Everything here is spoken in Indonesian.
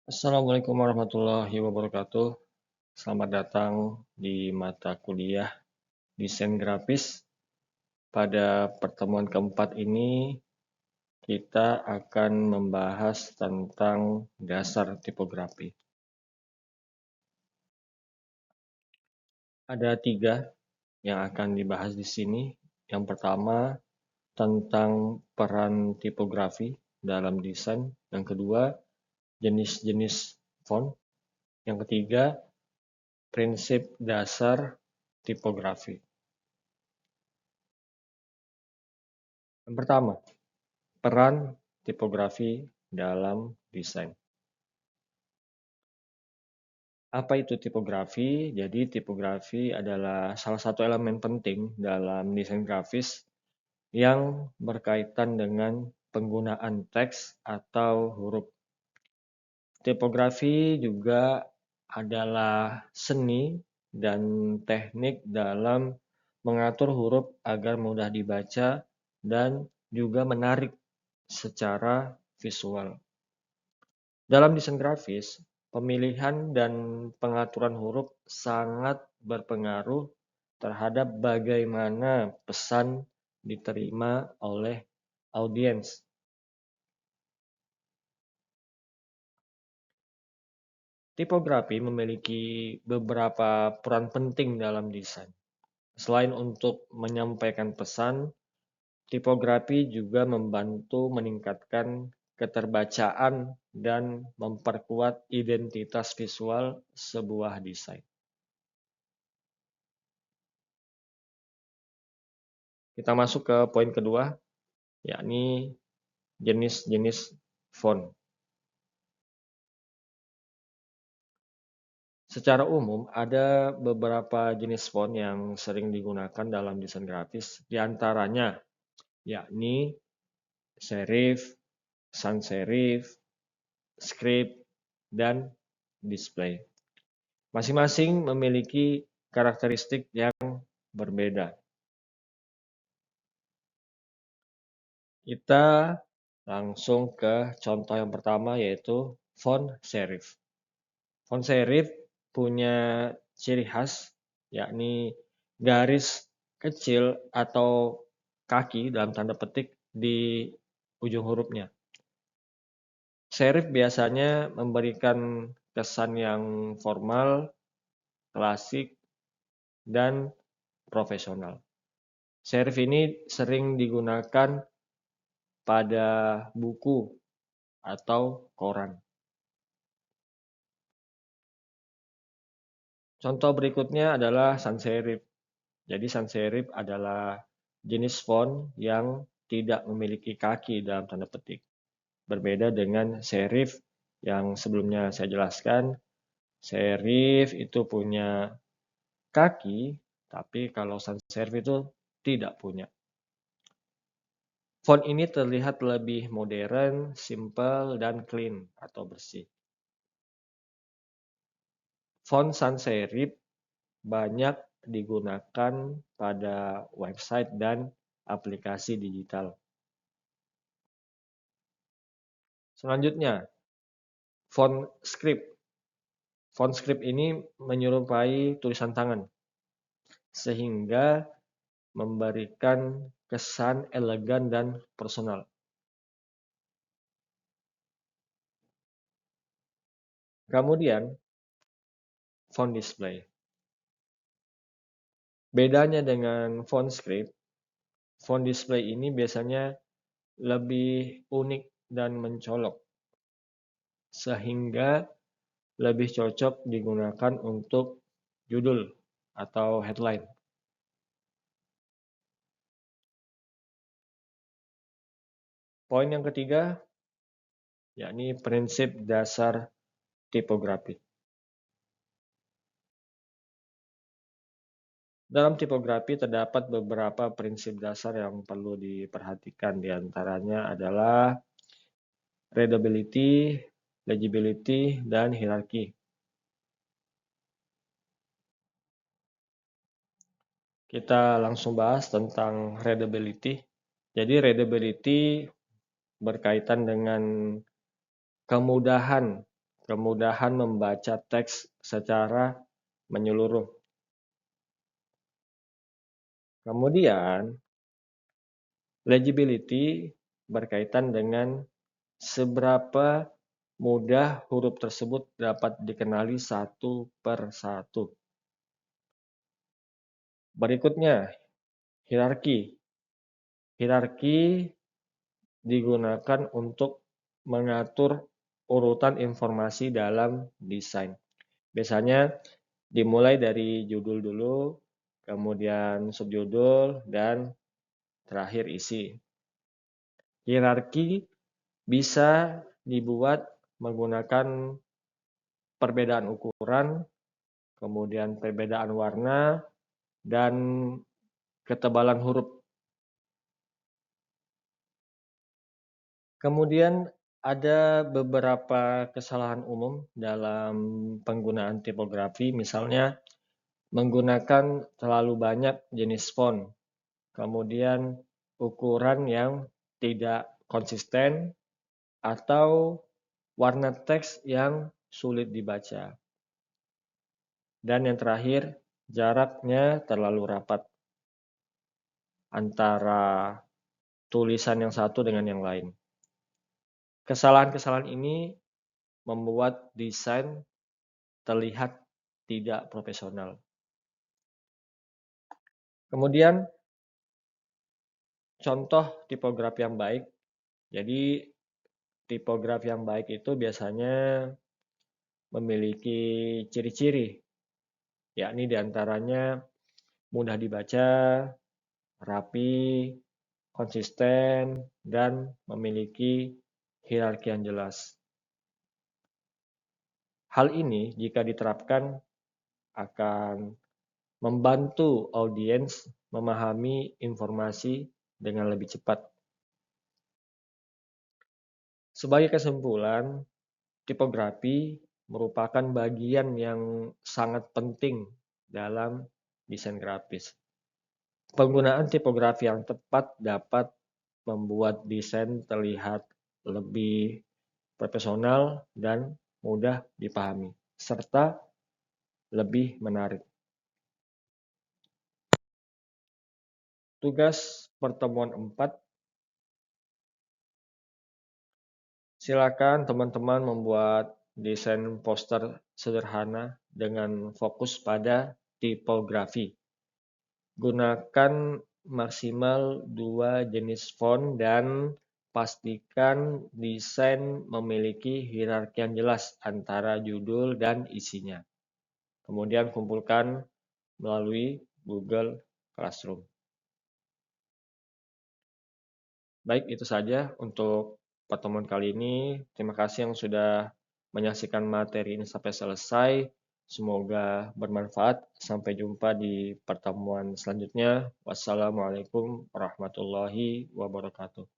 Assalamualaikum warahmatullahi wabarakatuh. Selamat datang di mata kuliah Desain Grafis. Pada pertemuan keempat ini, kita akan membahas tentang dasar tipografi. Ada 3 yang akan dibahas di sini. Yang pertama, tentang peran tipografi dalam desain. Yang kedua, jenis-jenis font. Yang ketiga, prinsip dasar tipografi. Yang pertama, peran tipografi dalam desain. Apa itu tipografi? Jadi tipografi adalah salah satu elemen penting dalam desain grafis yang berkaitan dengan penggunaan teks atau huruf. Tipografi juga adalah seni dan teknik dalam mengatur huruf agar mudah dibaca dan juga menarik secara visual. Dalam desain grafis, pemilihan dan pengaturan huruf sangat berpengaruh terhadap bagaimana pesan diterima oleh audiens. Tipografi memiliki beberapa peran penting dalam desain. Selain untuk menyampaikan pesan, tipografi juga membantu meningkatkan keterbacaan dan memperkuat identitas visual sebuah desain. Kita masuk ke poin kedua, yakni jenis-jenis font. Secara umum, ada beberapa jenis font yang sering digunakan dalam desain grafis, di antaranya yakni serif, sans serif, script, dan display. Masing-masing memiliki karakteristik yang berbeda. Kita langsung ke contoh yang pertama, yaitu font serif. Font serif punya ciri khas, yakni garis kecil atau kaki dalam tanda petik di ujung hurufnya. Serif biasanya memberikan kesan yang formal, klasik, dan profesional. Serif ini sering digunakan pada buku atau koran. Contoh berikutnya adalah sans serif. Jadi sans serif adalah jenis font yang tidak memiliki kaki dalam tanda petik. Berbeda dengan serif yang sebelumnya saya jelaskan, serif itu punya kaki, tapi kalau sans serif itu tidak punya. Font ini terlihat lebih modern, simple, dan clean atau bersih. Font sans serif banyak digunakan pada website dan aplikasi digital. Selanjutnya, font script. Font script ini menyerupai tulisan tangan, sehingga memberikan kesan elegan dan personal. Kemudian, font display. Bedanya dengan font script, font display ini biasanya lebih unik dan mencolok, sehingga lebih cocok digunakan untuk judul atau headline. Poin yang ketiga, yakni prinsip dasar tipografi. Dalam tipografi terdapat beberapa prinsip dasar yang perlu diperhatikan. Di antaranya adalah readability, legibility, dan hierarki. Kita langsung bahas tentang readability. Jadi readability berkaitan dengan kemudahan kemudahan membaca teks secara menyeluruh. Kemudian, legibility berkaitan dengan seberapa mudah huruf tersebut dapat dikenali satu per satu. Berikutnya, hierarki. Hierarki digunakan untuk mengatur urutan informasi dalam desain. Biasanya dimulai dari judul dulu, kemudian subjudul, dan terakhir isi. Hierarki bisa dibuat menggunakan perbedaan ukuran, kemudian perbedaan warna, dan ketebalan huruf. Kemudian ada beberapa kesalahan umum dalam penggunaan tipografi, misalnya menggunakan terlalu banyak jenis font, kemudian ukuran yang tidak konsisten, atau warna teks yang sulit dibaca. Dan yang terakhir, jaraknya terlalu rapat antara tulisan yang satu dengan yang lain. Kesalahan-kesalahan ini membuat desain terlihat tidak profesional. Kemudian, contoh tipografi yang baik. Jadi, tipografi yang baik itu biasanya memiliki ciri-ciri, yakni diantaranya mudah dibaca, rapi, konsisten, dan memiliki hierarki yang jelas. Hal ini jika diterapkan akan membantu audiens memahami informasi dengan lebih cepat. Sebagai kesimpulan, tipografi merupakan bagian yang sangat penting dalam desain grafis. Penggunaan tipografi yang tepat dapat membuat desain terlihat lebih profesional dan mudah dipahami, serta lebih menarik. Tugas pertemuan 4, silakan teman-teman membuat desain poster sederhana dengan fokus pada tipografi. Gunakan maksimal 2 jenis font dan pastikan desain memiliki hierarki yang jelas antara judul dan isinya. Kemudian kumpulkan melalui Google Classroom. Baik, itu saja untuk pertemuan kali ini. Terima kasih yang sudah menyaksikan materi ini sampai selesai. Semoga bermanfaat. Sampai jumpa di pertemuan selanjutnya. Wassalamualaikum warahmatullahi wabarakatuh.